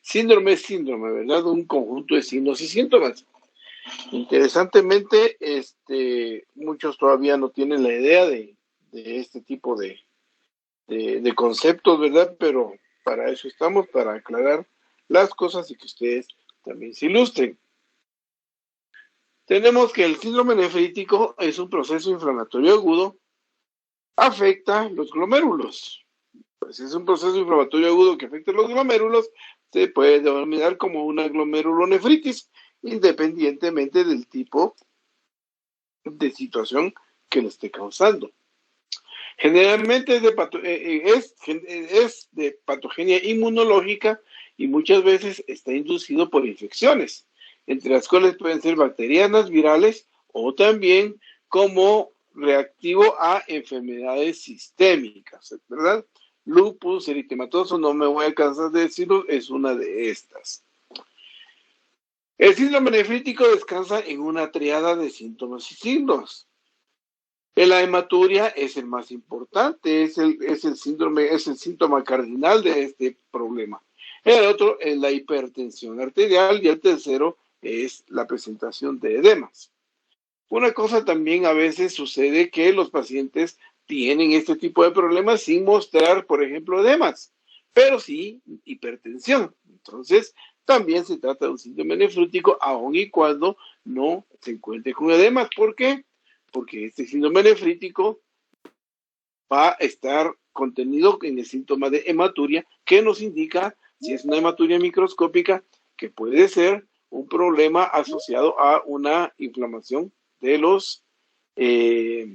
Síndrome es síndrome, ¿verdad? Un conjunto de signos y síntomas. Interesantemente, muchos todavía no tienen la idea de este tipo de conceptos, ¿verdad? Pero para eso estamos, para aclarar las cosas y que ustedes también se ilustren. Tenemos que el síndrome nefrítico es un proceso inflamatorio agudo, afecta los glomérulos. Pues es un proceso inflamatorio agudo que afecta los glomérulos, se puede denominar como una glomerulonefritis, independientemente del tipo de situación que le esté causando. Generalmente es de patogenia inmunológica y muchas veces está inducido por infecciones, entre las cuales pueden ser bacterianas, virales o también como reactivo a enfermedades sistémicas, ¿verdad? Lupus eritematoso, no me voy a cansar de decirlo, es una de estas. El síndrome nefrítico descansa en una triada de síntomas y signos. La hematuria es el más importante, es el síndrome, es el síntoma cardinal de este problema. El otro es la hipertensión arterial y el tercero es la presentación de edemas. Una cosa también a veces sucede que los pacientes tienen este tipo de problemas sin mostrar, por ejemplo, edemas, pero sí hipertensión. Entonces, también se trata de un síndrome nefrítico, aun y cuando no se encuentre con edemas. ¿Por qué? Porque este síndrome nefrítico va a estar contenido en el síntoma de hematuria, que nos indica si es una hematuria microscópica, que puede ser un problema asociado a una inflamación de eh,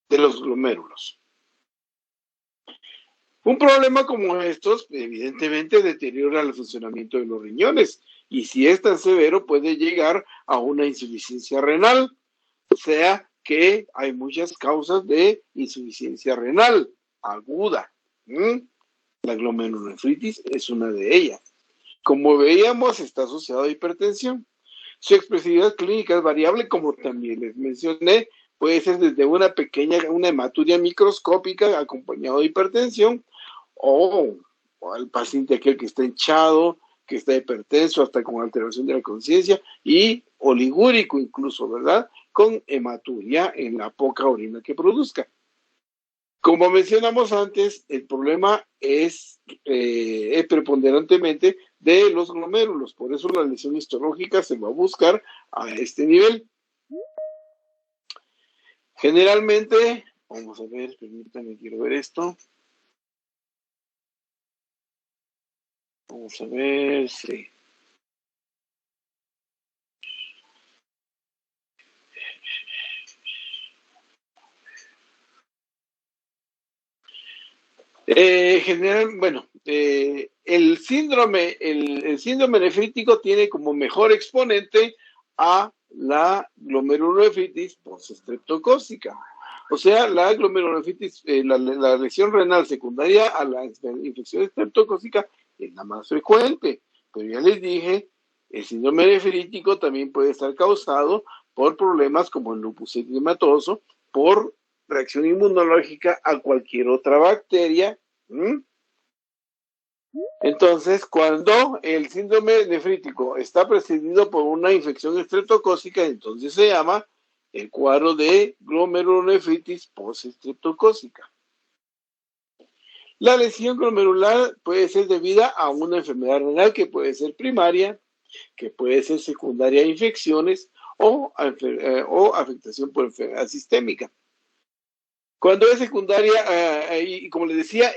los glomérulos. Un problema como estos, evidentemente, deteriora el funcionamiento de los riñones y si es tan severo puede llegar a una insuficiencia renal. O sea que hay muchas causas de insuficiencia renal aguda. La glomerulonefritis es una de ellas. Como veíamos, está asociado a hipertensión. Su expresividad clínica es variable, como también les mencioné, puede ser desde una hematuria microscópica acompañado de hipertensión o al paciente aquel que está hinchado, que está hipertenso, hasta con alteración de la conciencia y oligúrico incluso, ¿verdad? Con hematuria en la poca orina que produzca. Como mencionamos antes, el problema es preponderantemente de los glomérulos, por eso la lesión histológica se va a buscar a este nivel. Generalmente, vamos a ver, permítanme, quiero ver esto. Vamos a ver, sí. El síndrome nefrítico tiene como mejor exponente a la glomerulonefritis post-streptocócica. O sea, la glomerulonefritis, la lesión renal secundaria a la infección estreptocócica es la más frecuente. Pero ya les dije, el síndrome nefrítico también puede estar causado por problemas como el lupus eritematoso, por reacción inmunológica a cualquier otra bacteria. Entonces, cuando el síndrome nefrítico está precedido por una infección estreptocócica, entonces se llama el cuadro de glomerulonefritis post-estreptocócica. La lesión glomerular puede ser debida a una enfermedad renal que puede ser primaria, que puede ser secundaria a infecciones o afectación por enfermedad sistémica. Cuando es secundaria, y como les decía,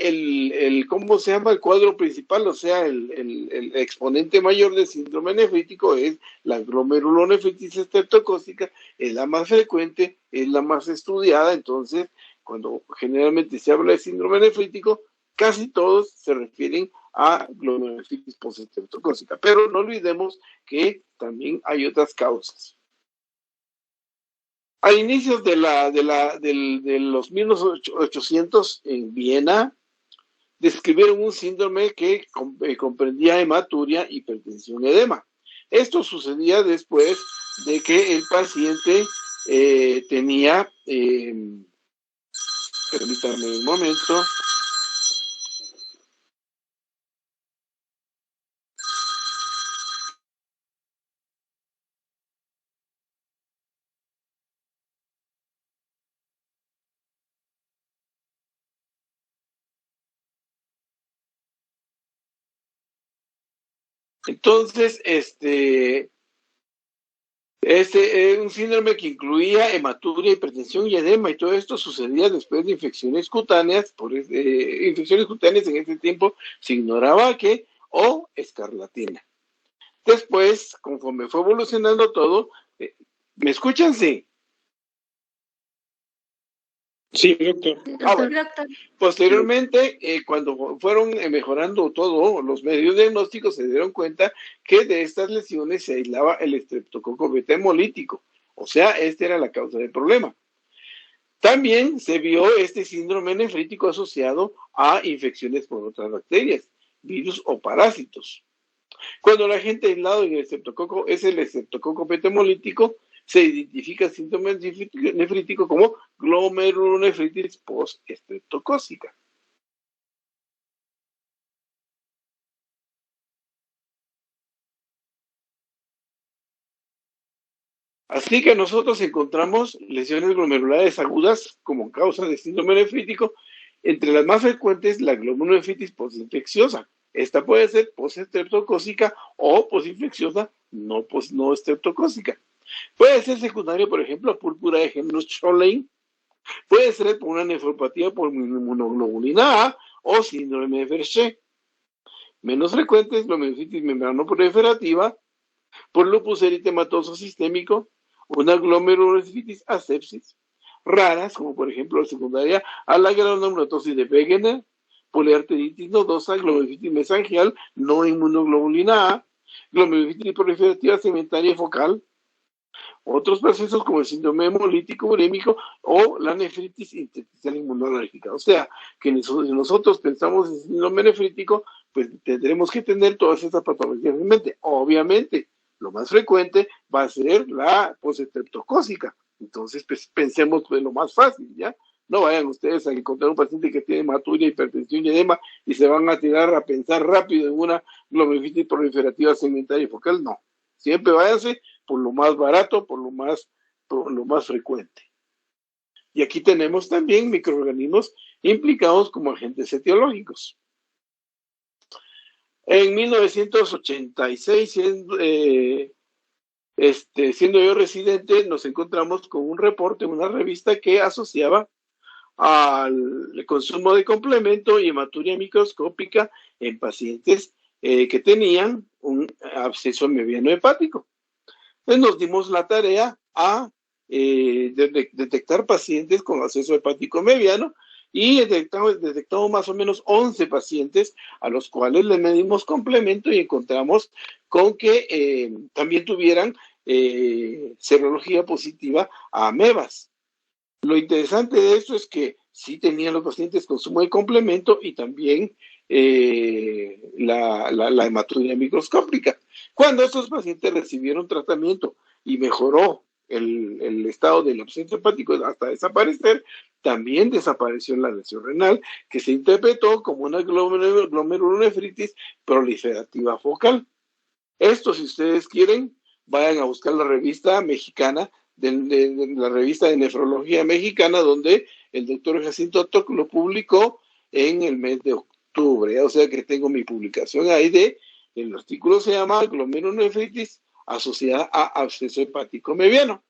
¿cómo se llama? El cuadro principal, o sea, el exponente mayor del síndrome nefrítico es la glomerulonefritis estreptocócica, es la más frecuente, es la más estudiada, entonces, cuando generalmente se habla de síndrome nefrítico, casi todos se refieren a glomerulonefritis postestreptocócica, pero no olvidemos que también hay otras causas. A inicios de los 1800 en Viena, describieron un síndrome que comprendía hematuria, hipertensión, edema. Esto sucedía después de que el paciente tenía, permítanme un momento, Entonces, este es un síndrome que incluía hematuria, hipertensión y edema, y todo esto sucedía después de infecciones cutáneas. Infecciones cutáneas en ese tiempo se ignoraba que, o escarlatina. Después, conforme fue evolucionando todo, ¿me escuchan? Sí. Sí, doctor. Bueno. Posteriormente, cuando fueron mejorando todo, los medios diagnósticos se dieron cuenta que de estas lesiones se aislaba el estreptococo beta hemolítico. O sea, esta era la causa del problema. También se vio este síndrome nefrítico asociado a infecciones por otras bacterias, virus o parásitos. Cuando el agente aislado en el estreptococo es el estreptococo beta hemolítico, se identifica el síndrome nefrítico como glomerulonefritis postestreptocócica. Así que nosotros encontramos lesiones glomerulares agudas como causa de síndrome nefrítico. Entre las más frecuentes, la glomerulonefritis postinfecciosa. Esta puede ser postestreptocócica o postinfecciosa no estreptocócica. Puede ser secundario, por ejemplo, a púrpura de Hemorrhage. Puede ser por una nefropatía por inmunoglobulina A o síndrome de Ferché. Menos frecuentes, glomerulonefritis membranoproliferativa, por lupus eritematoso sistémico, una glomerulonefritis asepsis, raras, como por ejemplo la secundaria a la granulomatosis de Wegener, poliarteritis nodosa, glomerulonefritis mesangial, no inmunoglobulina A, glomerulonefritis proliferativa segmentaria focal, otros procesos como el síndrome hemolítico urémico o la nefritis intersticial inmunológica. O sea, que si nosotros pensamos en síndrome nefrítico, pues tendremos que tener todas estas patologías en mente. Obviamente, lo más frecuente va a ser la postestreptocócica. Entonces, pues, pensemos en lo más fácil, ¿ya? No vayan ustedes a encontrar un paciente que tiene hematuria, hipertensión y edema y se van a tirar a pensar rápido en una glomerulonefritis proliferativa segmentaria y focal. No. Siempre váyanse por lo más barato, por lo más frecuente. Y aquí tenemos también microorganismos implicados como agentes etiológicos. En 1986, siendo yo residente, nos encontramos con un reporte en una revista que asociaba al consumo de complemento y hematuria microscópica en pacientes que tenían un absceso mediano hepático. Entonces nos dimos la tarea a detectar pacientes con acceso hepático mediano y detectamos más o menos 11 pacientes a los cuales le medimos complemento y encontramos con que también tuvieran serología positiva a amebas. Lo interesante de esto es que sí tenían los pacientes consumo de complemento y también la hematuria microscópica. Cuando estos pacientes recibieron tratamiento y mejoró el estado del absceso hepático hasta desaparecer, también desapareció la lesión renal, que se interpretó como una glomerulonefritis proliferativa focal. Esto, si ustedes quieren, vayan a buscar la revista mexicana, de la revista de nefrología mexicana, donde el doctor Jacinto Toc lo publicó en el mes de octubre. O sea que tengo mi publicación ahí el artículo se llama glomerulonefritis asociada a absceso hepático mediano.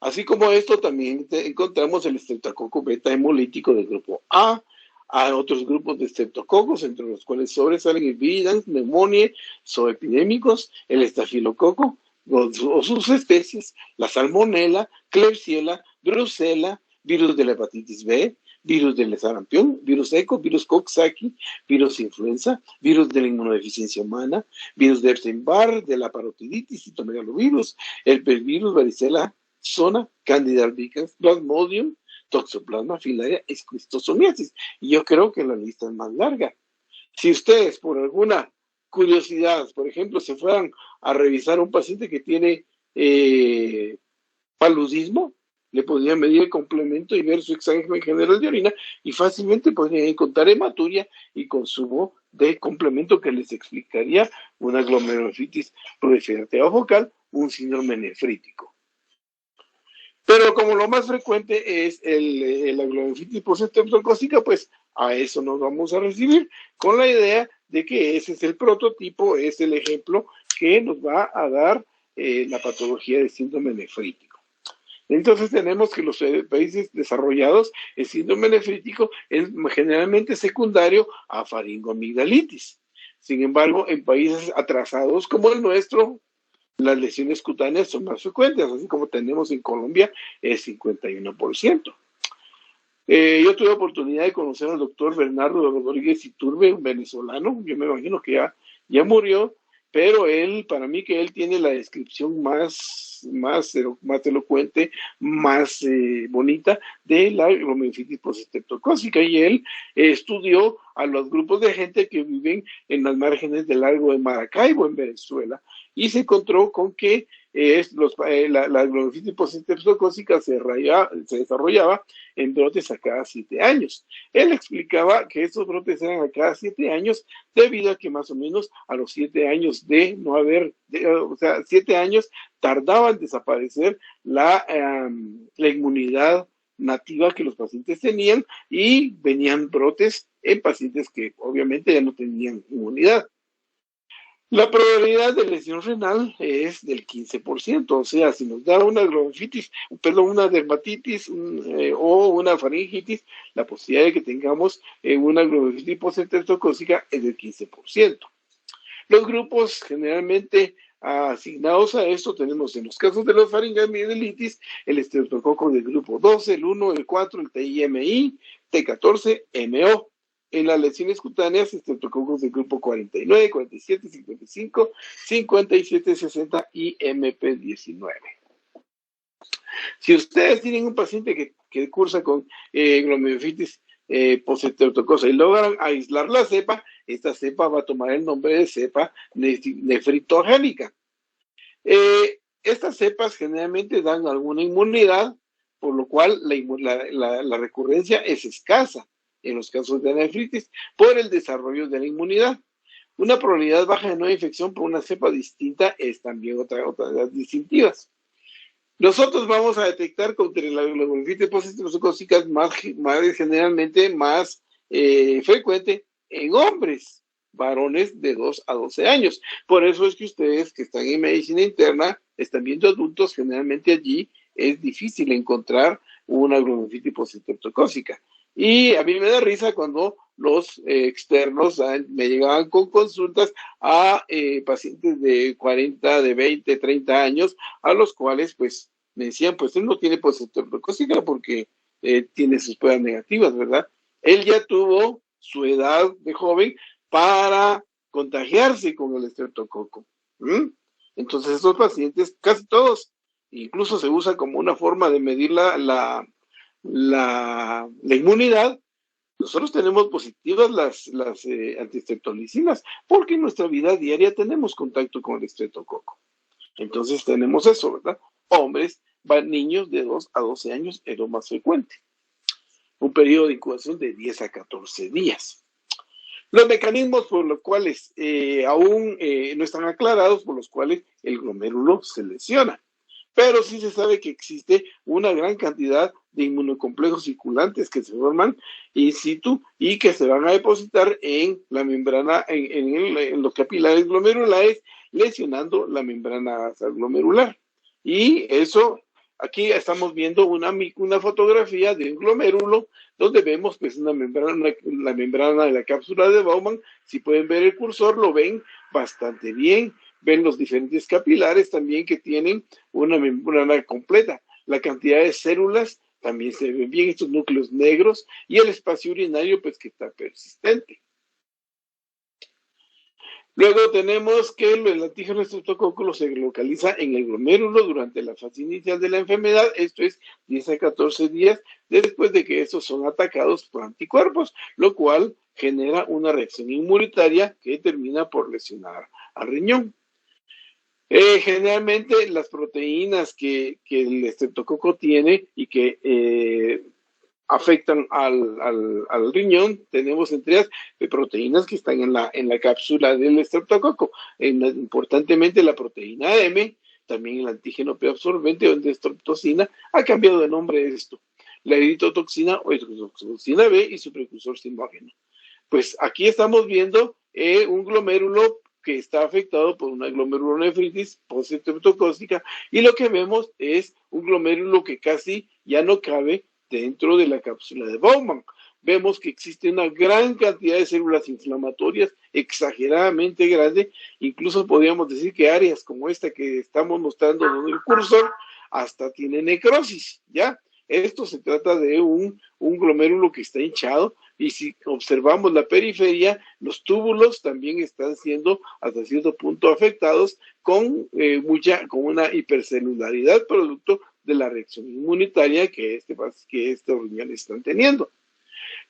Así como esto, también encontramos el estreptococo beta hemolítico del grupo A, a otros grupos de estreptococos, entre los cuales sobresalen el Viridans, Pneumoniae, zoepidémicos, el estafilococo o sus especies, la salmonella, Klebsiella, Brucella, virus de la hepatitis B, virus del sarampión, virus ECO, virus Coxsackie, virus influenza, virus de la inmunodeficiencia humana, virus de Epstein-Barr, de la parotiditis, citomegalovirus, el virus varicela zona, Candida albicans, Plasmodium, Toxoplasma filaria, esquistosomiasis. Y yo creo que la lista es más larga. Si ustedes, por alguna curiosidad, por ejemplo, se fueran a revisar a un paciente que tiene paludismo, le podrían medir el complemento y ver su examen general de orina y fácilmente podrían encontrar hematuria y consumo de complemento que les explicaría una glomerulonefritis proliferativa focal, un síndrome nefrítico. Pero como lo más frecuente es la glomerulonefritis postestreptocócica, pues a eso nos vamos a recibir con la idea de que ese es el prototipo, es el ejemplo que nos va a dar la patología de síndrome nefrítico. Entonces tenemos que los países desarrollados, el síndrome nefrítico es generalmente secundario a faringoamigdalitis. Sin embargo, en países atrasados como el nuestro, las lesiones cutáneas son más frecuentes, así como tenemos en Colombia el 51%. Yo tuve oportunidad de conocer al doctor Bernardo Rodríguez Iturbe, un venezolano, yo me imagino que ya murió, pero él, para mí que él tiene la descripción más elocuente, más bonita de la glomerulitis postestreptocócica, y él estudió a los grupos de gente que viven en las márgenes del lago de Maracaibo, en Venezuela, y se encontró con que la glomerulitis postestreptocócica se desarrollaba en brotes a cada 7 años. Él explicaba que estos brotes eran a cada 7 años debido a que más o menos a los 7 años de no haber, o sea, 7 años tardaba en desaparecer la inmunidad nativa que los pacientes tenían y venían brotes en pacientes que obviamente ya no tenían inmunidad. La probabilidad de lesión renal es del 15%, o sea, si nos da una glomerulitis, una dermatitis o una faringitis, la posibilidad de que tengamos una glomerulitis postestreptocócica es del 15%. Los grupos generalmente asignados a esto tenemos en los casos de los faringoamigdalitis el estreptococo del grupo 12, el 1, el 4, el TIMI, T14, MO. En las lesiones cutáneas, estreptococos del grupo 49, 47, 55, 57, 60 y MP19. Si ustedes tienen un paciente que cursa con glomerulitis postestreptococa y logran aislar la cepa, esta cepa va a tomar el nombre de cepa nefritogénica. Estas cepas generalmente dan alguna inmunidad, por lo cual la recurrencia es escasa en los casos de nefritis por el desarrollo de la inmunidad. Una probabilidad baja de nueva infección por una cepa distinta es también otra de las distintivas. Nosotros vamos a detectar contra la glomerulitis postestreptocócica generalmente más frecuente en hombres, varones de 2 a 12 años. Por eso es que ustedes que están en medicina interna, están viendo adultos, generalmente allí es difícil encontrar una glomerulitis postestreptocócica. Y a mí me da risa cuando los externos me llegaban con consultas a pacientes de 40, de 20, 30 años, a los cuales pues me decían, pues él no tiene postestreptocócica porque tiene sus pruebas negativas, ¿verdad? Él ya tuvo su edad de joven para contagiarse con el estreptococo. Entonces estos pacientes, casi todos, incluso se usa como una forma de medir la inmunidad. Nosotros tenemos positivas las antistreptolicinas porque en nuestra vida diaria tenemos contacto con el estreptococo. Entonces tenemos eso, ¿verdad? Hombres, niños de 2 a 12 años es lo más frecuente. Un periodo de incubación de 10 a 14 días. Los mecanismos por los cuales aún no están aclarados, por los cuales el glomérulo se lesiona. Pero sí se sabe que existe una gran cantidad de inmunocomplejos circulantes que se forman in situ y que se van a depositar en la membrana, en los capilares glomerulares, lesionando la membrana glomerular. Y eso, aquí estamos viendo una fotografía de un glomérulo donde vemos pues la membrana de la cápsula de Bowman. Si pueden ver el cursor, lo ven bastante bien. Ven los diferentes capilares también que tienen una membrana completa. La cantidad de células también se ven bien, estos núcleos negros, y el espacio urinario pues que está persistente. Luego tenemos que el antígeno estreptocóculo se localiza en el glomérulo durante la fase inicial de la enfermedad, esto es 10 a 14 días después de que estos son atacados por anticuerpos, lo cual genera una reacción inmunitaria que termina por lesionar al riñón. Generalmente las proteínas que el estreptococo tiene y que afectan al riñón, tenemos entre ellas proteínas que están en la cápsula del estreptococo. Importantemente la proteína M, también el antígeno P absorbente o endostreptocina, ha cambiado de nombre esto. La eritrotoxina o eritrotoxina B y su precursor simógeno. Pues aquí estamos viendo un glomérulo que está afectado por una glomerulonefritis postestreptocócica, y lo que vemos es un glomérulo que casi ya no cabe dentro de la cápsula de Bowman. Vemos que existe una gran cantidad de células inflamatorias, exageradamente grande, incluso podríamos decir que áreas como esta que estamos mostrando en el cursor, hasta tiene necrosis, ¿ya? Esto se trata de un glomérulo que está hinchado, y si observamos la periferia, los túbulos también están siendo hasta cierto punto afectados con una hipercelularidad producto de la reacción inmunitaria que estos riñones están teniendo.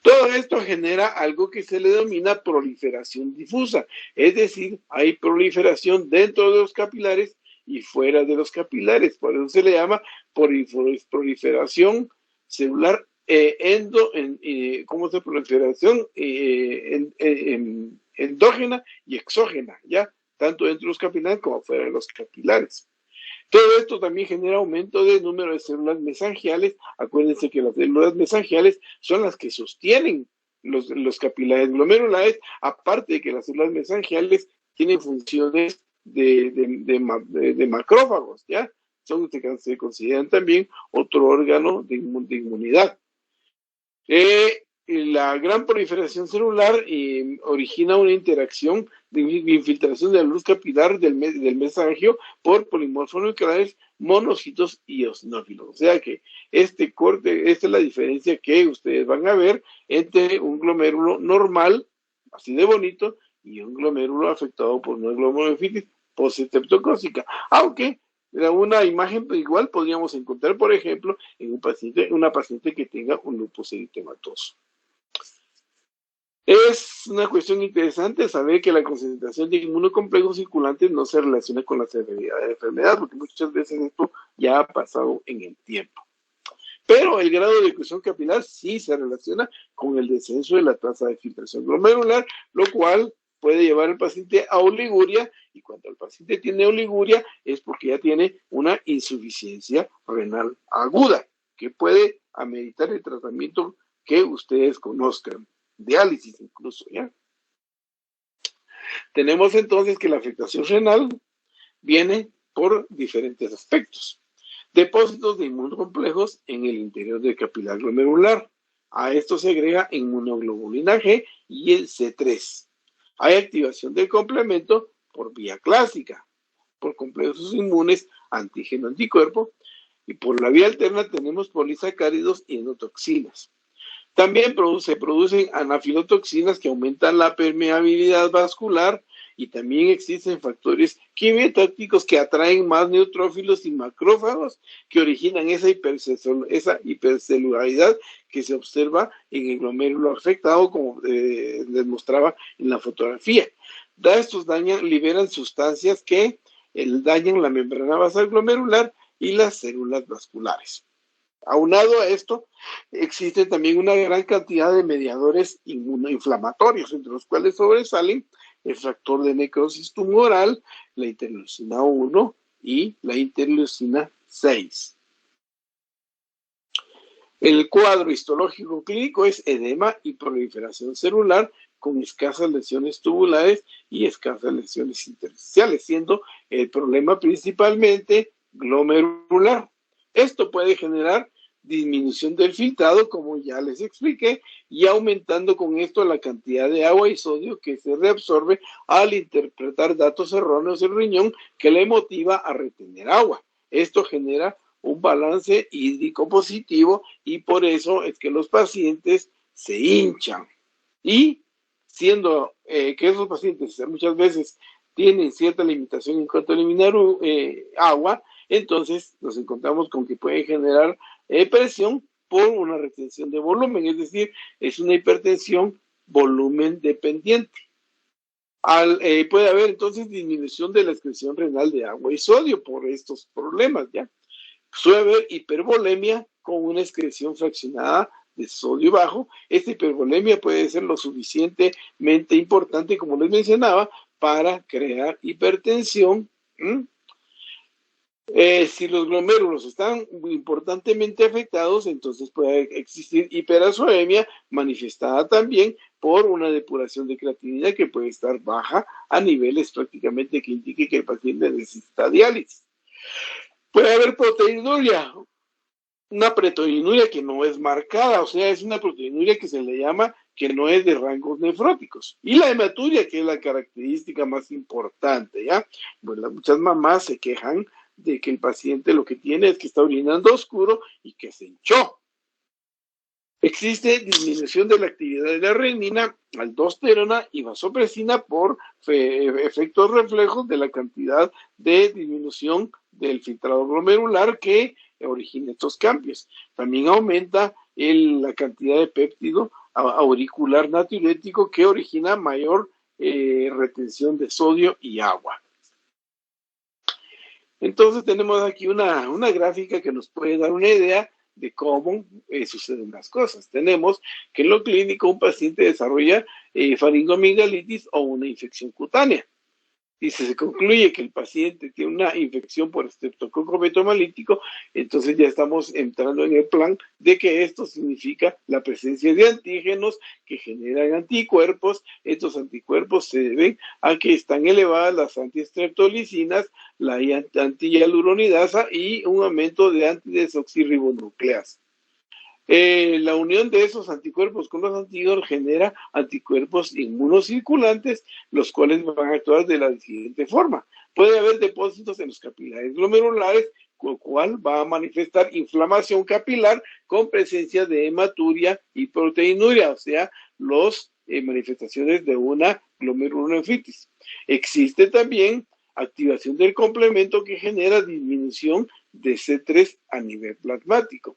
Todo esto genera algo que se le denomina proliferación difusa, es decir, hay proliferación dentro de los capilares y fuera de los capilares, por eso se le llama proliferación celular proliferación endógena y exógena, ¿ya? Tanto dentro de los capilares como fuera de los capilares. Todo esto también genera aumento del número de células mesangiales. Acuérdense que las células mesangiales son las que sostienen los capilares glomerulares, aparte de que las células mesangiales tienen funciones de macrófagos, ¿ya? Se consideran también otro órgano de inmunidad. La gran proliferación celular origina una interacción de infiltración de la luz capilar del mesangio por polimorfos nucleares, monocitos y eosinófilos. O sea que esta es la diferencia que ustedes van a ver entre un glomérulo normal, así de bonito, y un glomérulo afectado por una glomerulonefritis postestreptocócica. Aunque una imagen igual podríamos encontrar, por ejemplo, en una paciente que tenga un lupus eritematoso. Es una cuestión interesante saber que la concentración de inmunocomplejos circulantes no se relaciona con la severidad de la enfermedad, porque muchas veces esto ya ha pasado en el tiempo. Pero el grado de oclusión capilar sí se relaciona con el descenso de la tasa de filtración glomerular, lo cual puede llevar al paciente a oliguria, y cuando el paciente tiene oliguria es porque ya tiene una insuficiencia renal aguda, que puede ameritar el tratamiento que ustedes conozcan, diálisis incluso, ¿ya? Tenemos entonces que la afectación renal viene por diferentes aspectos. Depósitos de inmunocomplejos en el interior del capilar glomerular. A esto se agrega inmunoglobulina G y el C3. Hay activación del complemento por vía clásica, por complejos inmunes antígeno-anticuerpo, y por la vía alterna tenemos polisacáridos y endotoxinas. También se producen anafilotoxinas que aumentan la permeabilidad vascular, y también existen factores quimiotácticos que atraen más neutrófilos y macrófagos que originan esa hipercelularidad que se observa en el glomérulo afectado, como les mostraba en la fotografía. Estos liberan sustancias que dañan la membrana basal glomerular y las células vasculares. Aunado a esto, existe también una gran cantidad de mediadores inmunoinflamatorios, entre los cuales sobresalen el factor de necrosis tumoral, la interleucina 1 y la interleucina 6. El cuadro histológico clínico es edema y proliferación celular con escasas lesiones tubulares y escasas lesiones intersticiales, siendo el problema principalmente glomerular. Esto puede generar disminución del filtrado, como ya les expliqué, y aumentando con esto la cantidad de agua y sodio que se reabsorbe al interpretar datos erróneos del riñón, que le motiva a retener agua. Esto genera un balance hídrico positivo, y por eso es que los pacientes se hinchan. Y siendo que esos pacientes muchas veces tienen cierta limitación en cuanto a eliminar agua, entonces nos encontramos con que pueden generar presión por una retención de volumen, es decir, es una hipertensión volumen dependiente. Puede haber entonces disminución de la excreción renal de agua y sodio por estos problemas, ¿ya? Suele haber hipervolemia con una excreción fraccionada de sodio bajo. Esta hipervolemia puede ser lo suficientemente importante, como les mencionaba, para crear hipertensión. Si los glomérulos están importantemente afectados, entonces puede existir hiperazoemia manifestada también por una depuración de creatinina que puede estar baja a niveles prácticamente que indique que el paciente necesita diálisis. Puede haber proteinuria, una proteinuria que no es marcada, o sea, es una proteinuria que se le llama que no es de rangos nefróticos. Y la hematuria, que es la característica más importante, ¿ya? Bueno, muchas mamás se quejan de que el paciente lo que tiene es que está orinando oscuro y que se hinchó. Existe disminución de la actividad de la renina, aldosterona y vasopresina por efectos reflejos de la cantidad de disminución del filtrado glomerular que origina estos cambios. También aumenta la cantidad de péptido auricular natriurético que origina mayor retención de sodio y agua. Entonces tenemos aquí una gráfica que nos puede dar una idea de cómo suceden las cosas. Tenemos que en lo clínico un paciente desarrolla faringoamigdalitis o una infección cutánea. Y si se concluye que el paciente tiene una infección por estreptococo betomalítico, entonces ya estamos entrando en el plan de que esto significa la presencia de antígenos que generan anticuerpos. Estos anticuerpos se deben a que están elevadas las antiestreptolicinas, la antihialuronidasa y un aumento de antidesoxirribonucleasa. La unión de esos anticuerpos con los antígenos genera anticuerpos inmunocirculantes, los cuales van a actuar de la siguiente forma. Puede haber depósitos en los capilares glomerulares, con lo cual va a manifestar inflamación capilar con presencia de hematuria y proteinuria, o sea, las manifestaciones de una glomerulonefritis. Existe también activación del complemento que genera disminución de C3 a nivel plasmático.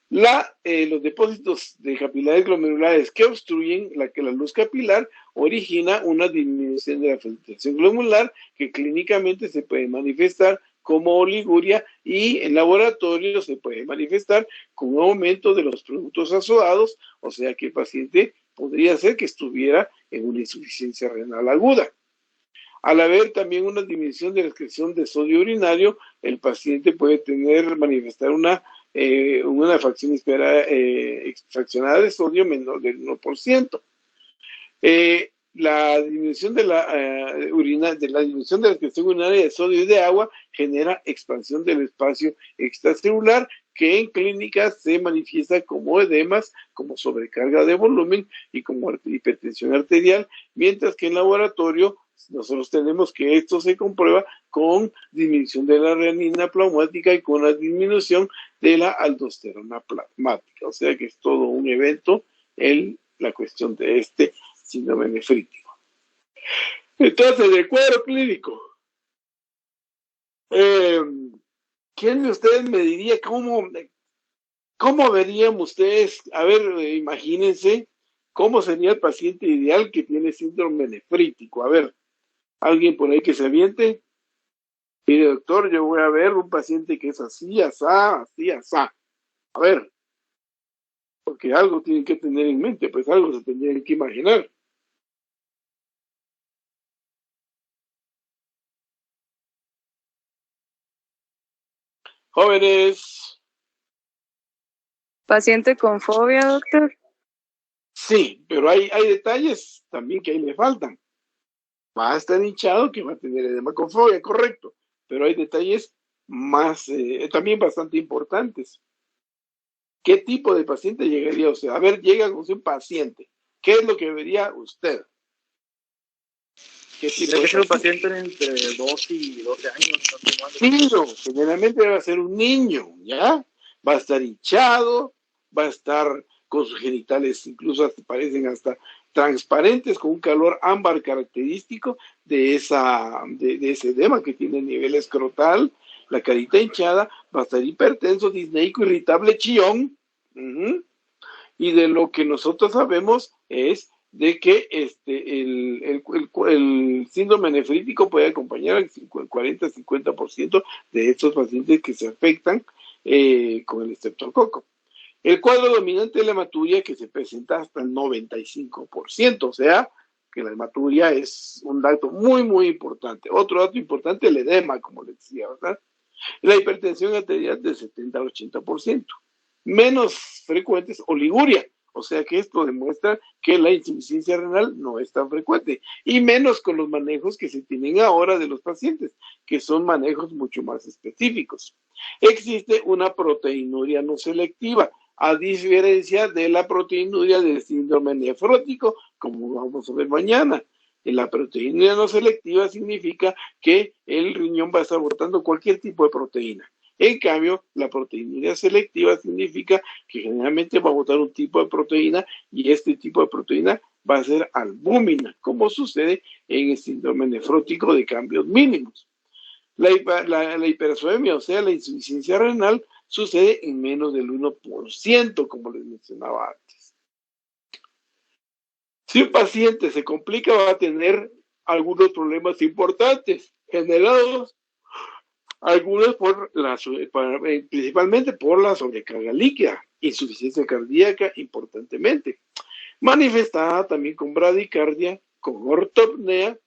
Los depósitos de capilares glomerulares que obstruyen la luz capilar origina una disminución de la filtración glomerular que clínicamente se puede manifestar como oliguria y en laboratorio se puede manifestar con un aumento de los productos azoados, o sea que el paciente podría ser que estuviera en una insuficiencia renal aguda. Al haber también una disminución de la excreción de sodio urinario, el paciente puede manifestar una fracción fraccionada de sodio menor del 1%. La disminución de la disminución de la excreción urinaria de sodio y de agua genera expansión del espacio extracelular que en clínica se manifiesta como edemas, como sobrecarga de volumen y como hipertensión arterial, mientras que en laboratorio nosotros tenemos que esto se comprueba con disminución de la renina plasmática y con la disminución de la aldosterona plasmática. O sea que es todo un evento la cuestión de este síndrome nefrítico. Entonces, el cuadro clínico. ¿Quién de ustedes me diría cómo verían ustedes? A ver, imagínense cómo sería el paciente ideal que tiene síndrome nefrítico. A ver, alguien por ahí que se aviente. Mire, doctor, yo voy a ver un paciente que es así, asá, así, asá. A ver, porque algo tienen que tener en mente, pues algo se tendrían que imaginar. Jóvenes. ¿Paciente con fobia, doctor? Sí, pero hay detalles también que ahí le faltan. Va a estar hinchado que va a tener edema con fobia, correcto, pero hay detalles más, también bastante importantes. ¿Qué tipo de paciente llegaría usted? A ver, llega con un paciente. ¿Qué es lo que vería usted? ¿Qué tipo de un paciente entre 2 y 12 años? Niño, generalmente va a ser un niño, ¿ya? Va a estar hinchado, va a estar con sus genitales incluso hasta parecen hasta transparentes, con un calor ámbar característico de ese edema que tiene a nivel escrotal, la carita hinchada, va a estar hipertenso, disneico, irritable, chillón. Y de lo que nosotros sabemos es de que el síndrome nefrítico puede acompañar al 40-50% de estos pacientes que se afectan con el estreptococo. El cuadro dominante de la hematuria que se presenta hasta el 95%, o sea, que la hematuria es un dato muy, muy importante. Otro dato importante, el edema, como les decía, ¿verdad? La hipertensión arterial del 70 al 80%. Menos frecuentes, oliguria. O sea que esto demuestra que la insuficiencia renal no es tan frecuente, y menos con los manejos que se tienen ahora de los pacientes, que son manejos mucho más específicos. Existe una proteinuria no selectiva, a diferencia de la proteinuria del síndrome nefrótico, como vamos a ver mañana. La proteinuria no selectiva significa que el riñón va a estar botando cualquier tipo de proteína. En cambio, la proteinuria selectiva significa que generalmente va a botar un tipo de proteína, y este tipo de proteína va a ser albúmina, como sucede en el síndrome nefrótico de cambios mínimos. La hiperosmia, o sea, la insuficiencia renal, sucede en menos del 1%, como les mencionaba antes. Si un paciente se complica, va a tener algunos problemas importantes, generados algunos principalmente por la sobrecarga líquida, insuficiencia cardíaca importantemente, manifestada también con bradicardia, con ortopnea,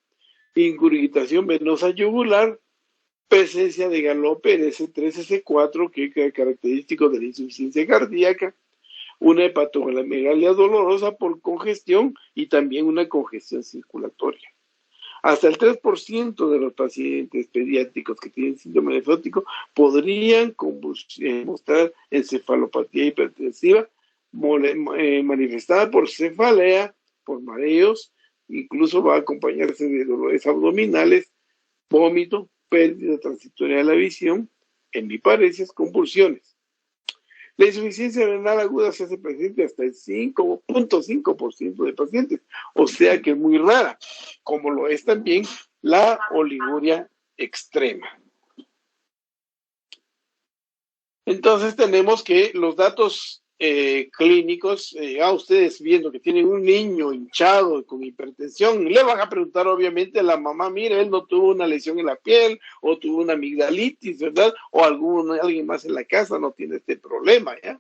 ingurgitación venosa yugular, presencia de galope en S3, S4, que es característico de la insuficiencia cardíaca, una hepatomegalia dolorosa por congestión y también una congestión circulatoria. Hasta el 3% de los pacientes pediátricos que tienen síndrome nefrótico podrían mostrar encefalopatía hipertensiva manifestada por cefalea, por mareos, incluso va a acompañarse de dolores abdominales, vómito, pérdida transitoria de la visión, hemiparesias, convulsiones. La insuficiencia renal aguda se hace presente hasta el 5.5% de pacientes, o sea que es muy rara, como lo es también la oliguria extrema. Entonces tenemos que los datos clínicos, a ustedes viendo que tienen un niño hinchado con hipertensión, le van a preguntar obviamente a la mamá, mira, él no tuvo una lesión en la piel, o tuvo una amigdalitis, ¿verdad? O alguien más en la casa no tiene este problema, ¿ya?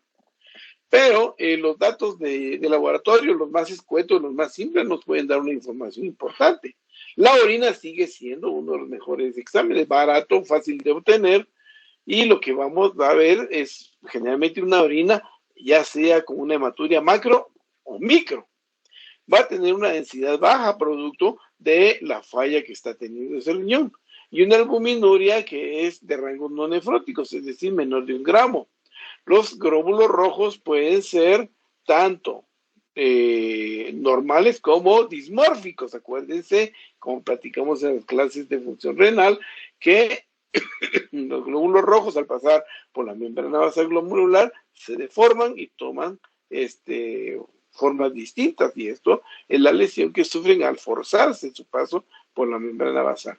Pero los datos de laboratorio, los más escuetos, los más simples, nos pueden dar una información importante. La orina sigue siendo uno de los mejores exámenes, barato, fácil de obtener, y lo que vamos a ver es generalmente una orina, ya sea con una hematuria macro o micro. Va a tener una densidad baja producto de la falla que está teniendo ese riñón, y una albuminuria que es de rangos no nefróticos, es decir, menor de 1 gramo. Los glóbulos rojos pueden ser tanto normales como dismórficos. Acuérdense, como platicamos en las clases de función renal, que los glóbulos rojos, al pasar por la membrana basal glomerular, se deforman y toman formas distintas, y esto es la lesión que sufren al forzarse su paso por la membrana basal.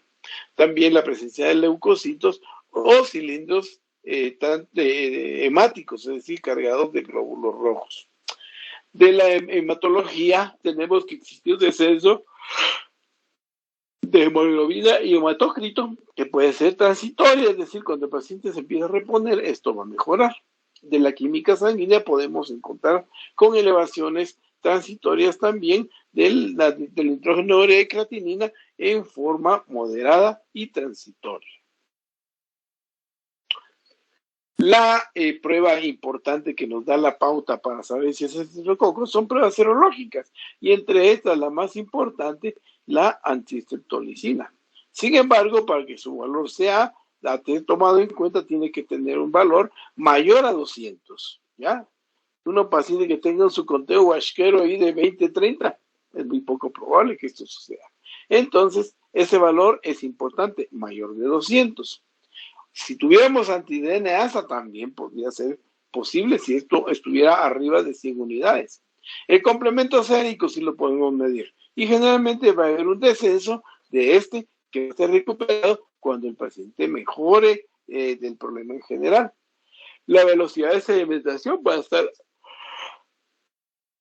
También la presencia de leucocitos o cilindros hemáticos, es decir, cargados de glóbulos rojos. De la hematología tenemos que existe un descenso de hemoglobina y hematócrito, que puede ser transitorio, es decir, cuando el paciente se empieza a reponer, esto va a mejorar. De la química sanguínea podemos encontrar con elevaciones transitorias también del nitrógeno de creatinina en forma moderada y transitoria. La prueba importante que nos da la pauta para saber si es estreptococo son pruebas serológicas, y entre estas la más importante, la antistreptolicina. Sin embargo, para que su valor sea tomado en cuenta, tiene que tener un valor mayor a 200, ¿ya? Un paciente que tenga su conteo wasquero ahí de 20-30, es muy poco probable que esto suceda. Entonces, ese valor es importante, mayor de 200. Si tuviéramos anti-DNasa, también podría ser posible si esto estuviera arriba de 100 unidades. El complemento sérico sí lo podemos medir, y generalmente va a haber un descenso de este que va a ser recuperado cuando el paciente mejore del problema en general. La velocidad de sedimentación va a estar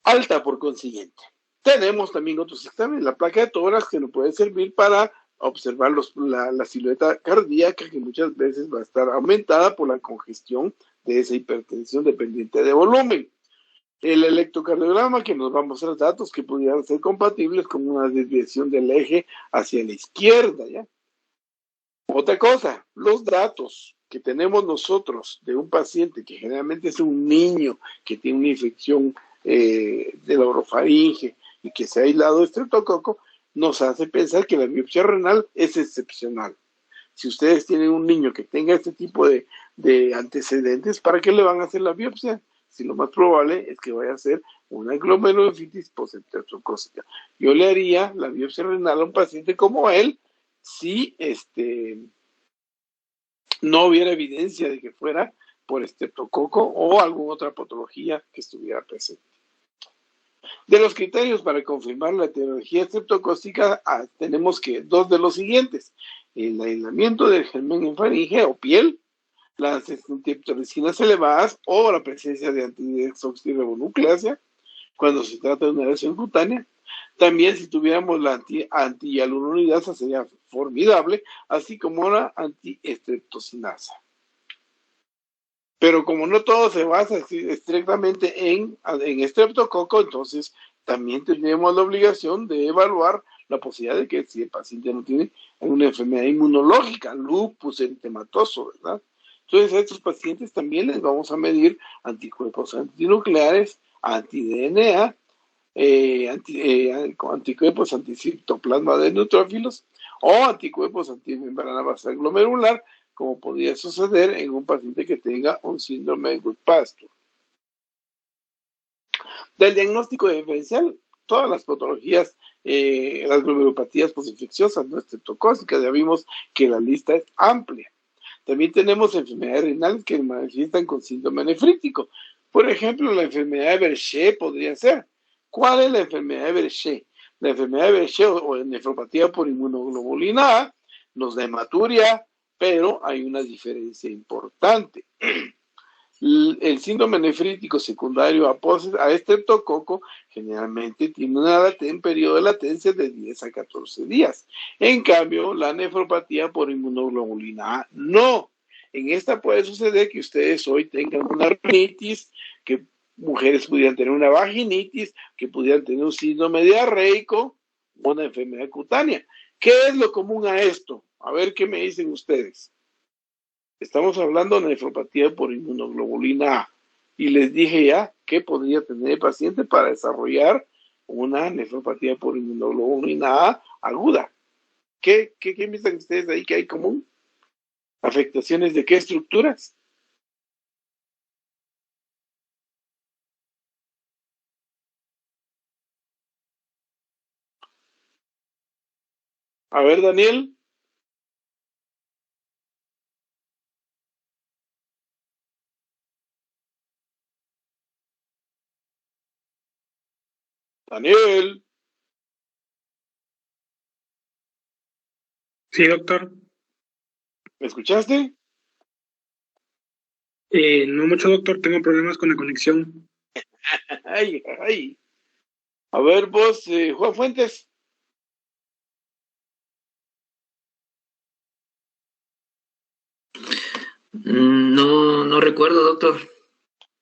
alta por consiguiente. Tenemos también otros exámenes, la placa de tórax, que nos puede servir para observar la silueta cardíaca, que muchas veces va a estar aumentada por la congestión de esa hipertensión dependiente de volumen. El electrocardiograma, que nos va a mostrar datos que pudieran ser compatibles con una desviación del eje hacia la izquierda, ¿ya? Otra cosa, los datos que tenemos nosotros de un paciente que generalmente es un niño que tiene una infección de la orofaringe y que se ha aislado estreptococo, nos hace pensar que la biopsia renal es excepcional. Si ustedes tienen un niño que tenga este tipo de antecedentes, ¿para qué le van a hacer la biopsia? Si lo más probable es que vaya a ser una glomerulonephritis postestreptocócica. Yo le haría la biopsia renal a un paciente como él si no hubiera evidencia de que fuera por estreptococo o alguna otra patología que estuviera presente. De los criterios para confirmar la etiología estreptocócica, tenemos que dos de los siguientes: el aislamiento del germen en faringe o piel, las antitriptolicinas elevadas o la presencia de antidesoxirribonucleasa cuando se trata de una lesión cutánea. También si tuviéramos la anti-hialuronidasa sería formidable, así como la antiestreptocinasa. Pero como no todo se basa estrictamente en estreptococo, entonces también tenemos la obligación de evaluar la posibilidad de que si el paciente no tiene una enfermedad inmunológica, lupus eritematoso, ¿verdad? Entonces a estos pacientes también les vamos a medir anticuerpos antinucleares, anti-DNA, anticuerpos anticitoplasma de neutrófilos o anticuerpos antimembrana basal glomerular, como podría suceder en un paciente que tenga un síndrome de Goodpasture. Del diagnóstico diferencial, todas las patologías, las glomerulopatías postinfecciosas, no estreptocócicas, ya vimos que la lista es amplia. También tenemos enfermedades renales que manifiestan con síndrome nefrítico. Por ejemplo, la enfermedad de Behçet podría ser. ¿Cuál es la enfermedad de Behçet? La enfermedad de Behçet o nefropatía por inmunoglobulina A nos da hematuria, pero hay una diferencia importante. El síndrome nefrítico secundario a estreptococo generalmente tiene un periodo de latencia de 10 a 14 días. En cambio, la nefropatía por inmunoglobulina A no. En esta puede suceder que ustedes hoy tengan una rinitis, que mujeres pudieran tener una vaginitis, que pudieran tener un síndrome diarreico, una enfermedad cutánea. ¿Qué es lo común a esto? A ver qué me dicen ustedes. Estamos hablando de nefropatía por inmunoglobulina A. Y les dije ya que podría tener el paciente para desarrollar una nefropatía por inmunoglobulina A aguda. ¿Qué piensan ustedes ahí que hay común? ¿Afectaciones de qué estructuras? A ver, Daniel. Daniel. Sí, doctor. ¿Me escuchaste? No mucho, doctor. Tengo problemas con la conexión. Ay, ay. A ver, vos, Juan Fuentes. No, no recuerdo, doctor.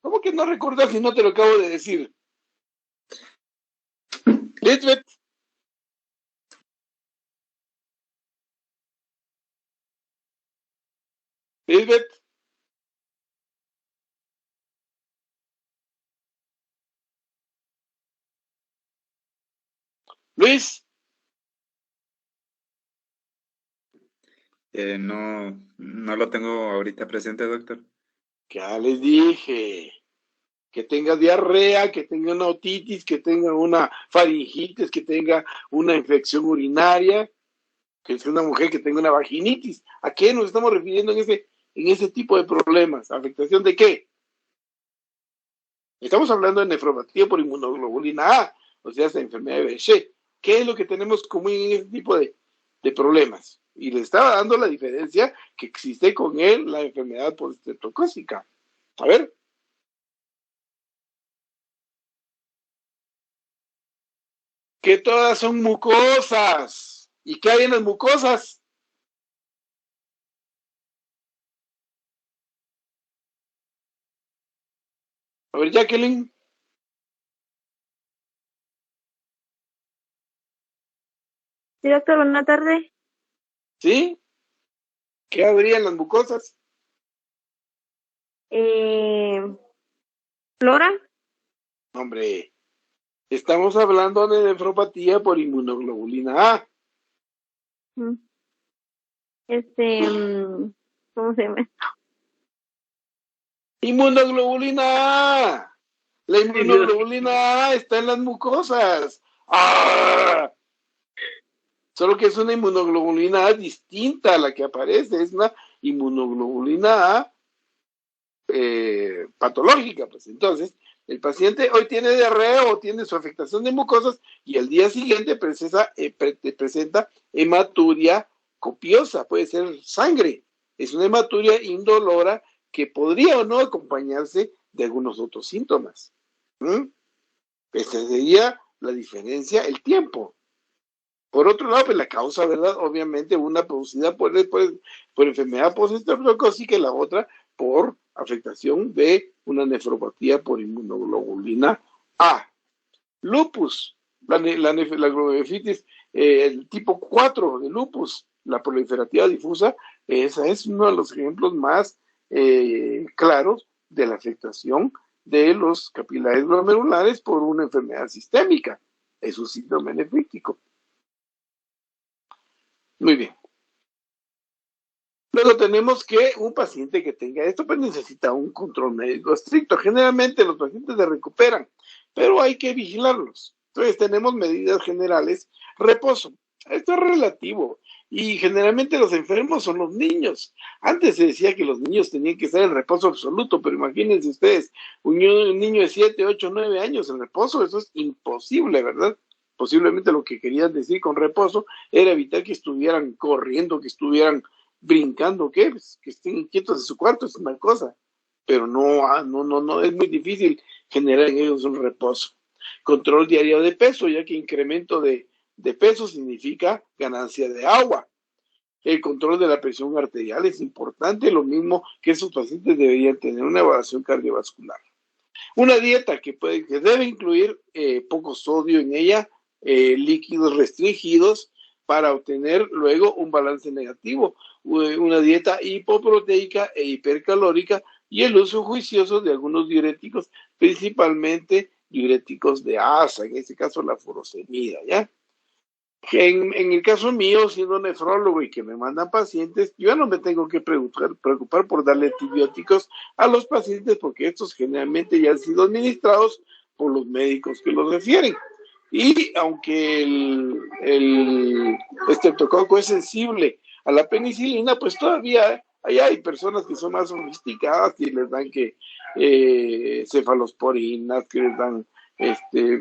¿Cómo que no recuerdas si no te lo acabo de decir? Lisbeth. Lisbeth. Luis. No lo tengo ahorita presente, doctor. Ya les dije. Que tenga diarrea, que tenga una otitis, que tenga una faringitis, que tenga una infección urinaria, que sea una mujer que tenga una vaginitis. ¿A qué nos estamos refiriendo en ese tipo de problemas? ¿Afectación de qué? Estamos hablando de nefropatía por inmunoglobulina A, o sea, esa enfermedad de Behçet. ¿Qué es lo que tenemos común en ese tipo de problemas? Y le estaba dando la diferencia que existe con él, la enfermedad por estreptocócica. A ver. Que todas son mucosas. ¿Y qué hay en las mucosas? A ver, Jacqueline. Sí, doctor, buena tarde. ¿Sí? ¿Qué habría en las mucosas? Flora. Hombre, estamos hablando de nefropatía por inmunoglobulina A. Mm. ¿Cómo se llama? Inmunoglobulina A. La inmunoglobulina A está en las mucosas. ¡Ah! Solo que es una inmunoglobulina A distinta a la que aparece. Es una inmunoglobulina A patológica. Pues entonces, el paciente hoy tiene diarrea o tiene su afectación de mucosas y al día siguiente presenta hematuria copiosa. Puede ser sangre. Es una hematuria indolora que podría o no acompañarse de algunos otros síntomas. Esa sería la diferencia, el tiempo. Por otro lado, pues la causa, ¿verdad? Obviamente una producida por enfermedad postestreptocócica y la otra por afectación de una nefropatía por inmunoglobulina A. Lupus, la glomerulonephritis, el tipo 4 de lupus, la proliferativa difusa, esa es uno de los ejemplos más claros de la afectación de los capilares glomerulares por una enfermedad sistémica. Es un síndrome nefrítico. Muy bien. Luego tenemos que un paciente que tenga esto pues necesita un control médico estricto. Generalmente los pacientes se recuperan, pero hay que vigilarlos. Entonces tenemos medidas generales. Reposo. Esto es relativo y generalmente los enfermos son los niños. Antes se decía que los niños tenían que estar en reposo absoluto, pero imagínense ustedes, un niño de 7, 8, 9 años en reposo, eso es imposible, ¿verdad? Posiblemente lo que querían decir con reposo era evitar que estuvieran corriendo, que estuvieran brincando, ¿qué? Pues, que estén quietos en su cuarto es una cosa, pero no, es muy difícil generar en ellos un reposo. Control diario de peso, ya que incremento de peso significa ganancia de agua. El control de la presión arterial es importante, lo mismo que esos pacientes deberían tener una evaluación cardiovascular. Una dieta que debe incluir poco sodio en ella, líquidos restringidos para obtener luego un balance negativo, una dieta hipoproteica e hipercalórica y el uso juicioso de algunos diuréticos, principalmente diuréticos de asa, en este caso la furosemida, ¿ya? En el caso mío, siendo nefrólogo y que me mandan pacientes, yo no me tengo que preocupar por darle antibióticos a los pacientes porque estos generalmente ya han sido administrados por los médicos que los refieren. Y aunque el estreptococo es sensible a la penicilina, pues todavía hay personas que son más sofisticadas y les dan cefalosporinas, que les dan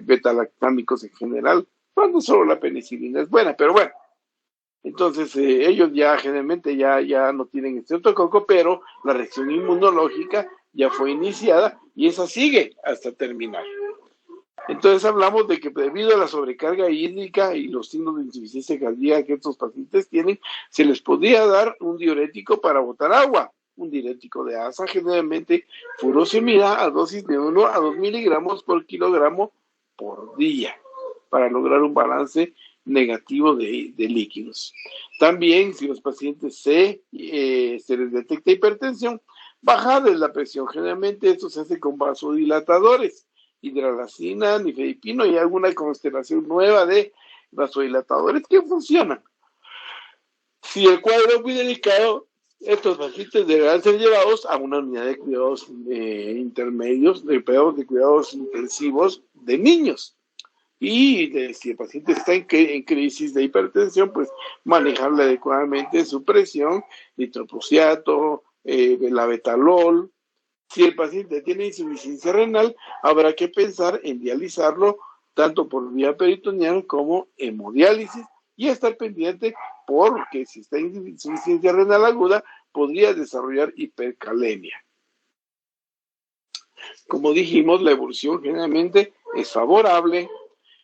betalactámicos en general, cuando solo la penicilina es buena, pero bueno. Entonces ellos ya generalmente ya no tienen estreptococo, pero la reacción inmunológica ya fue iniciada y esa sigue hasta terminar. Entonces hablamos de que debido a la sobrecarga hídrica y los signos de insuficiencia cardíaca que estos pacientes tienen, se les podría dar un diurético para botar agua, un diurético de asa, generalmente furosemida a dosis de 1 a 2 miligramos por kilogramo por día, para lograr un balance negativo de líquidos. También, si los pacientes se les detecta hipertensión, bajarles la presión. Generalmente esto se hace con vasodilatadores, hidralazina, nifedipino y alguna constelación nueva de vasodilatadores que funcionan. Si el cuadro es muy delicado, estos pacientes deberán ser llevados a una unidad de cuidados intermedios, de cuidados intensivos de niños. Y si el paciente está en crisis de hipertensión, pues manejarle adecuadamente su presión, nitroprusiato, labetalol. Si el paciente tiene insuficiencia renal, habrá que pensar en dializarlo tanto por vía peritoneal como hemodiálisis y estar pendiente porque si está en insuficiencia renal aguda, podría desarrollar hipercalemia. Como dijimos, la evolución generalmente es favorable.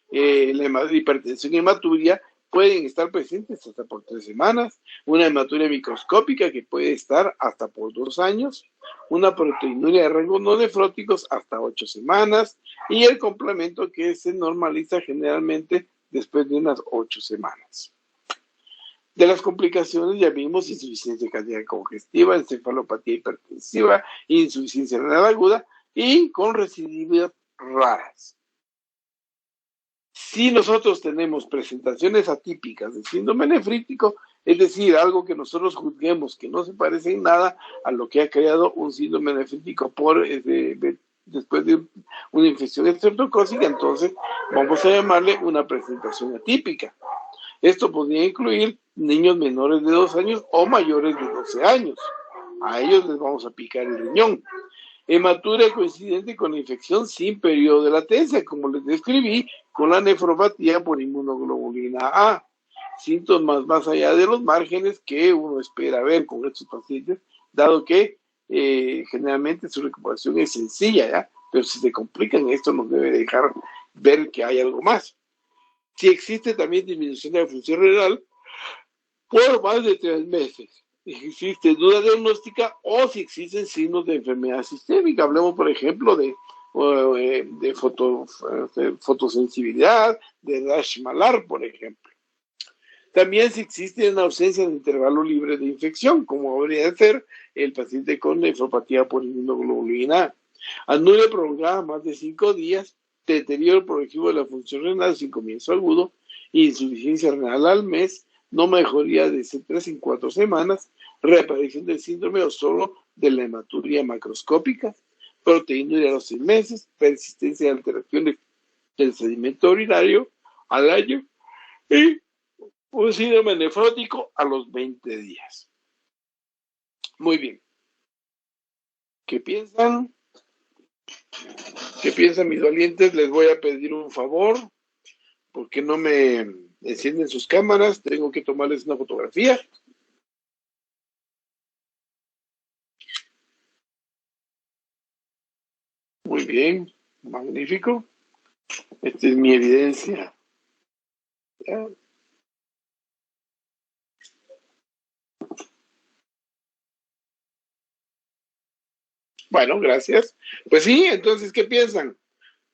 La hipertensión y hematuria pueden estar presentes hasta por 3 semanas, una hematuria microscópica que puede estar hasta por 2 años, una proteinuria de rangos no nefróticos hasta 8 semanas y el complemento que se normaliza generalmente después de unas 8 semanas. De las complicaciones ya vimos insuficiencia cardíaca congestiva, encefalopatía hipertensiva, insuficiencia renal aguda y con recidiva raras. Si nosotros tenemos presentaciones atípicas de síndrome nefrítico, es decir, algo que nosotros juzguemos que no se parece en nada a lo que ha creado un síndrome nefrítico después de una infección estreptocócica, entonces vamos a llamarle una presentación atípica. Esto podría incluir niños menores de 2 años o mayores de 12 años. A ellos les vamos a picar el riñón. Hematuria coincidente con la infección sin periodo de latencia, como les describí, con la nefropatía por inmunoglobulina A. Síntomas más allá de los márgenes que uno espera ver con estos pacientes, dado que generalmente su recuperación es sencilla, ¿ya? Pero si se complican, esto nos debe dejar ver que hay algo más. Si existe también disminución de la función renal por más de 3 meses. Si existe duda diagnóstica o si existen signos de enfermedad sistémica. Hablemos, por ejemplo, de fotosensibilidad, de rash malar, por ejemplo. También si existe una ausencia de intervalo libre de infección, como habría de ser el paciente con nefropatía por inmunoglobulina A. Anuria prolongada más de 5 días, deterioro progresivo de la función renal sin comienzo agudo, insuficiencia renal al mes, no mejoría de 3 en 4 semanas, reaparición del síndrome o solo de la hematuria macroscópica, proteinuria a los 6 meses, persistencia de alteraciones del sedimento urinario al año y un síndrome nefrótico a los 20 días. Muy bien. ¿Qué piensan? ¿Qué piensan mis valientes? Les voy a pedir un favor, porque no me encienden sus cámaras, tengo que tomarles una fotografía. Muy bien, magnífico. Esta es mi evidencia. ¿Ya? Bueno, gracias. Pues sí, entonces, ¿qué piensan?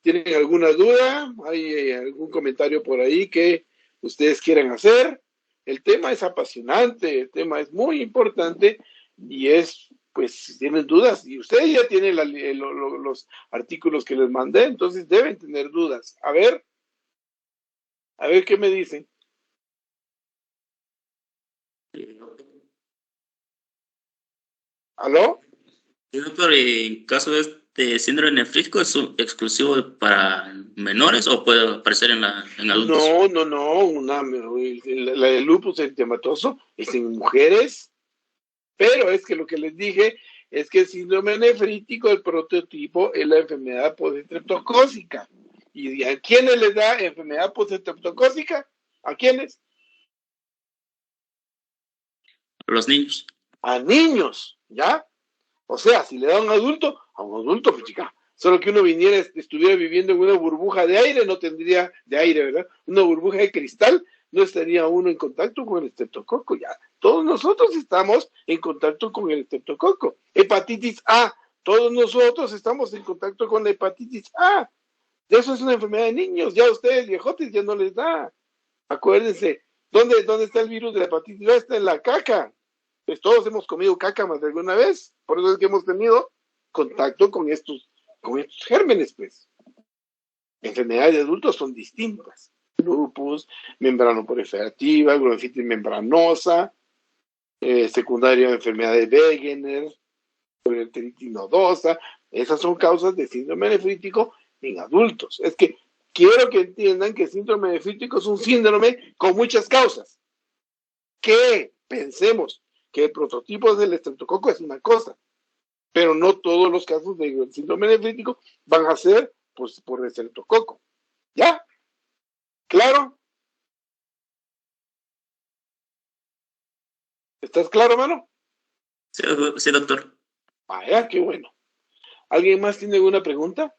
¿Tienen alguna duda? ¿Hay algún comentario por ahí que ustedes quieran hacer? El tema es apasionante, el tema es muy importante y pues, si tienen dudas, y ustedes ya tienen los artículos que les mandé, entonces deben tener dudas. A ver qué me dicen. ¿Aló? Sí, doctor, en caso de este síndrome nefrítico, ¿es exclusivo para menores o puede aparecer en adultos? No, el lupus eritematoso es en mujeres, pero es que lo que les dije es que el síndrome nefrítico, el prototipo, es la enfermedad postestreptocócica. ¿Y a quiénes les da enfermedad postestreptocócica? ¿A quiénes? A los niños. A niños, ¿ya? O sea, si le da a un adulto, pues chica, solo que uno estuviera viviendo en una burbuja de aire, no tendría de aire, ¿verdad? Una burbuja de cristal, no estaría uno en contacto con el estreptococo, ya. Todos nosotros estamos en contacto con el estreptococo. Hepatitis A, todos nosotros estamos en contacto con la hepatitis A. Eso es una enfermedad de niños, ya ustedes viejotes ya no les da. Acuérdense, ¿dónde está el virus de la hepatitis A? Está en la caca. Pues todos hemos comido caca más de alguna vez, por eso es que hemos tenido contacto con estos gérmenes, pues. Enfermedades de adultos son distintas. Lupus, membranoproliferativa, glomerulitis membranosa, secundaria de enfermedad de Wegener, enteritis nodosa, esas son causas de síndrome nefrítico en adultos. Es que quiero que entiendan que el síndrome nefrítico es un síndrome con muchas causas. Que pensemos que el prototipo del estreptococo es una cosa, pero no todos los casos de síndrome nefrítico van a ser pues, por el estreptococo. ¿Ya? ¿Claro? ¿Estás claro, hermano? Sí, doctor. Vaya, qué bueno. ¿Alguien más tiene alguna pregunta?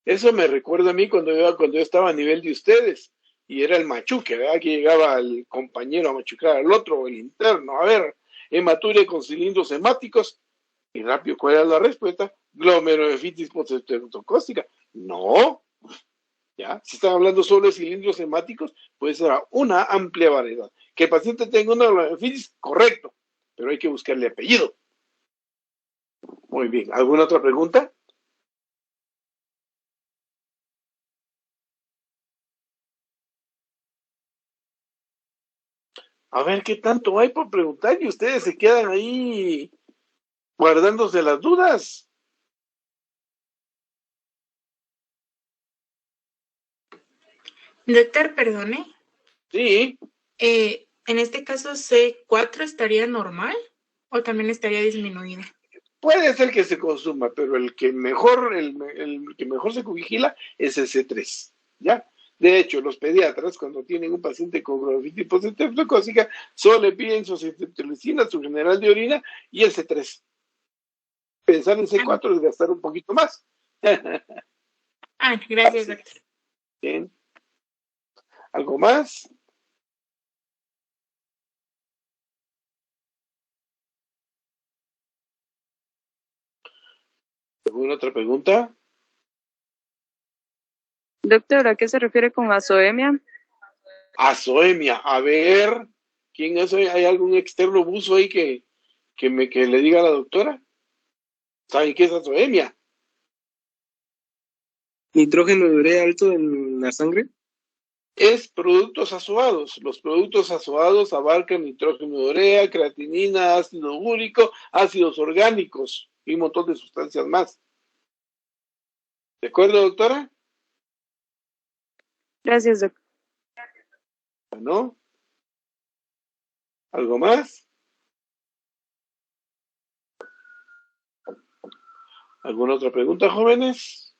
Eso me recuerda a mí cuando yo estaba a nivel de ustedes y era el machuque, ¿verdad? Que llegaba el compañero a machucar al otro o el interno. A ver, hematuria con cilindros hemáticos. Y rápido, ¿cuál era la respuesta? Glomerulonephritis postestreptocócica. No. ¿Ya? Si están hablando solo de cilindros hemáticos, puede ser una amplia variedad. Que el paciente tenga una glomerulonephritis, correcto, pero hay que buscarle apellido. Muy bien. ¿Alguna otra pregunta? A ver qué tanto hay por preguntar y ustedes se quedan ahí guardándose las dudas. Doctor, perdone. Sí, En este caso, C4 estaría normal o también estaría disminuida. puede ser que se consuma, pero el que mejor se vigila es el C3, ¿ya? De hecho, los pediatras, cuando tienen un paciente con bronquitis postestreptocócica, solo le piden su ceftriaxona, su general de orina y el C3. Pensar en C4 es gastar un poquito más. Gracias, doctor. Bien. ¿Algo más? ¿Alguna otra pregunta? Doctor, ¿a qué se refiere con azoemia? Azoemia. A ver, ¿quién es hoy? ¿Hay algún externo buzo ahí que le diga a la doctora? ¿Saben qué es azoemia? Nitrógeno de urea alto en la sangre. Es productos azoados. Los productos azoados abarcan nitrógeno de urea, creatinina, ácido úrico, ácidos orgánicos y un montón de sustancias más. ¿De acuerdo, doctora? Gracias, doctor. ¿No? ¿Algo más? ¿Alguna otra pregunta, jóvenes?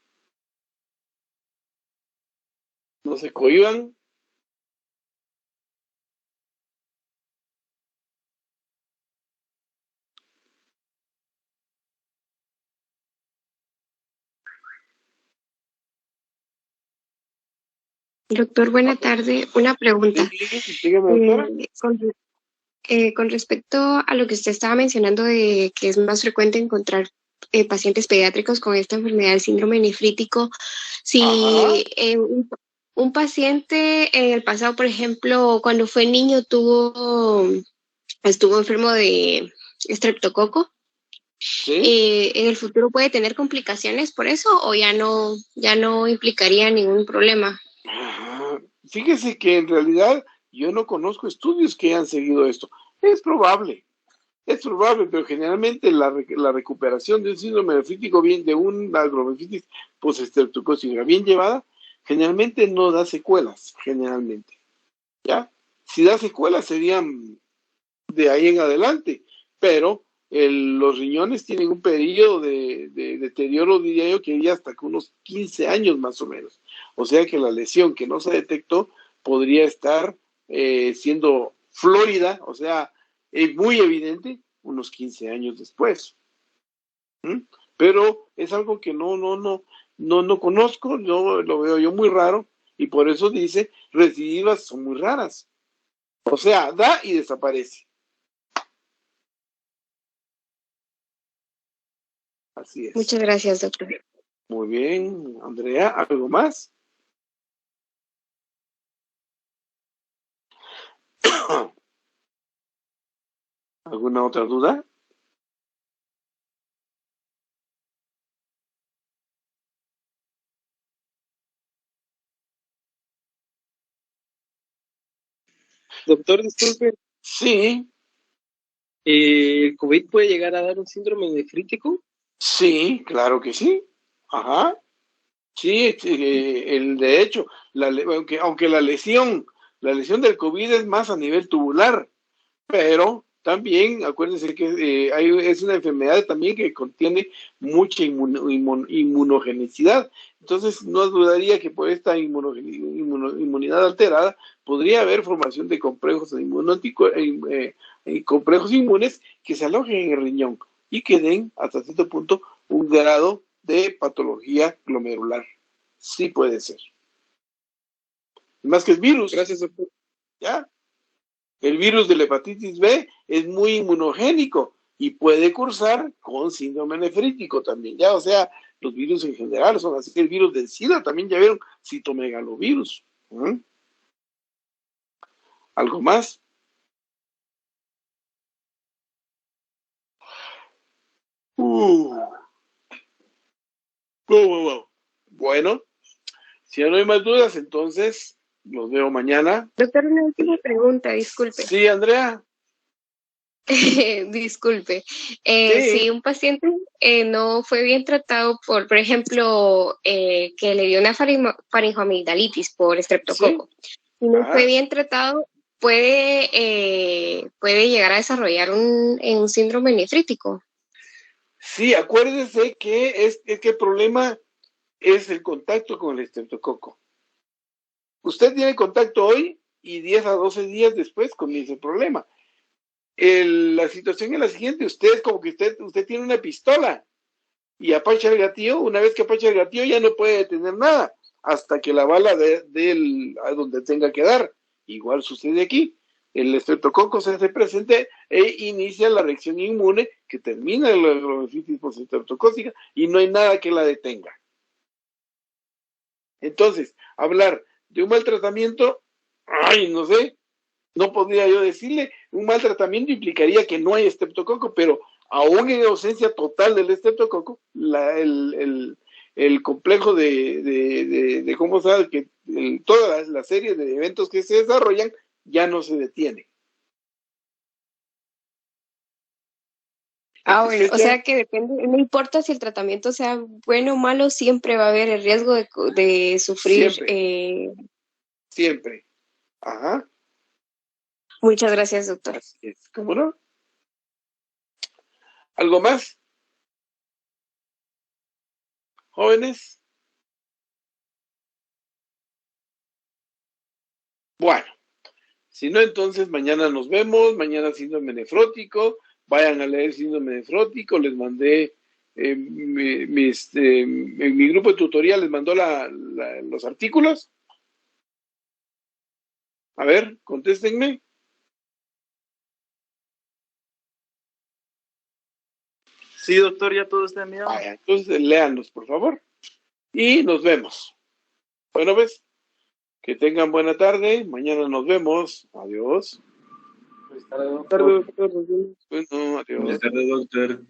No se cohíban. Doctor, buena tarde. Una pregunta. Dígame, doctora. Con respecto a lo que usted estaba mencionando de que es más frecuente encontrar pacientes pediátricos con esta enfermedad del síndrome nefrítico, si un paciente en el pasado, por ejemplo, cuando fue niño estuvo enfermo de estreptococo, ¿sí? ¿en el futuro puede tener complicaciones por eso o ya no implicaría ningún problema? Fíjese que en realidad yo no conozco estudios que hayan seguido esto. Es probable, pero generalmente la recuperación de un síndrome nefrítico bien, de una glomerulitis postestreptocócica bien llevada, generalmente no da secuelas, generalmente, ¿ya? Si da secuelas serían de ahí en adelante, pero los riñones tienen un periodo de deterioro, diría yo, que iría hasta unos 15 años más o menos. O sea que la lesión que no se detectó podría estar siendo florida, o sea, muy evidente unos 15 años después. ¿Mm? Pero es algo que no conozco, yo lo veo yo muy raro y por eso dice recidivas son muy raras. O sea, da y desaparece. Así es. Muchas gracias, doctor. Muy bien, Andrea, ¿algo más? ¿Alguna otra duda? Doctor, disculpe, Sí, ¿el COVID puede llegar a dar un síndrome nefrítico? sí, claro que sí. Ajá. Sí, de hecho, aunque la lesión del COVID es más a nivel tubular, pero también acuérdense que es una enfermedad también que contiene mucha inmunogenicidad. Entonces, no dudaría que por esta inmunidad alterada podría haber formación de complejos, complejos inmunes que se alojen en el riñón y que den hasta cierto punto un grado de patología glomerular. Sí puede ser. Más que el virus. Gracias, doctor. ¿Ya? El virus de la hepatitis B es muy inmunogénico y puede cursar con síndrome nefrítico también, ya, o sea, los virus en general son así. El virus del SIDA también ya vieron, citomegalovirus. ¿Algo más? Bueno, si ya no hay más dudas, entonces los veo mañana. Doctor, una última pregunta, disculpe. Sí, Andrea. Disculpe. Sí. Si un paciente no fue bien tratado por ejemplo, que le dio una faringoamigdalitis por estreptococo, si no fue bien tratado, puede llegar a desarrollar un síndrome nefrítico. Sí, acuérdese que es que el problema es el contacto con el estreptococo. Usted tiene contacto hoy y 10 a 12 días después comienza el problema. La situación es la siguiente: usted es como que usted tiene una pistola y apacha el gatillo. Una vez que apacha el gatillo ya no puede detener nada hasta que la bala dé a donde tenga que dar. Igual sucede aquí. El estreptococo se hace presente e inicia la reacción inmune que termina en la glomeritis postestreptocócica y no hay nada que la detenga. Entonces, hablar de un maltratamiento, no sé, no podría yo decirle. Un mal tratamiento implicaría que no hay estreptococo, pero aún en ausencia total del estreptococo, el complejo de cómo sabe que toda la serie de eventos que se desarrollan ya no se detiene. Bueno, o sea que depende, no importa si el tratamiento sea bueno o malo, siempre va a haber el riesgo de sufrir. Siempre. Ajá. Muchas gracias, doctor. Así es. ¿Cómo no? ¿Algo más? ¿Jóvenes? Bueno, si no, entonces mañana nos vemos. Mañana síndrome nefrótico. Vayan a leer síndrome nefrótico. Les mandé en mi grupo de tutoría les mandó los artículos. A ver, contéstenme. Sí, doctor, ya todo está enviado. Entonces léanlos, por favor. Y nos vemos. Bueno, pues, que tengan buena tarde. Mañana nos vemos. Adiós. Buenas tardes, doctor. Bueno, adiós. Buenas tardes, doctor.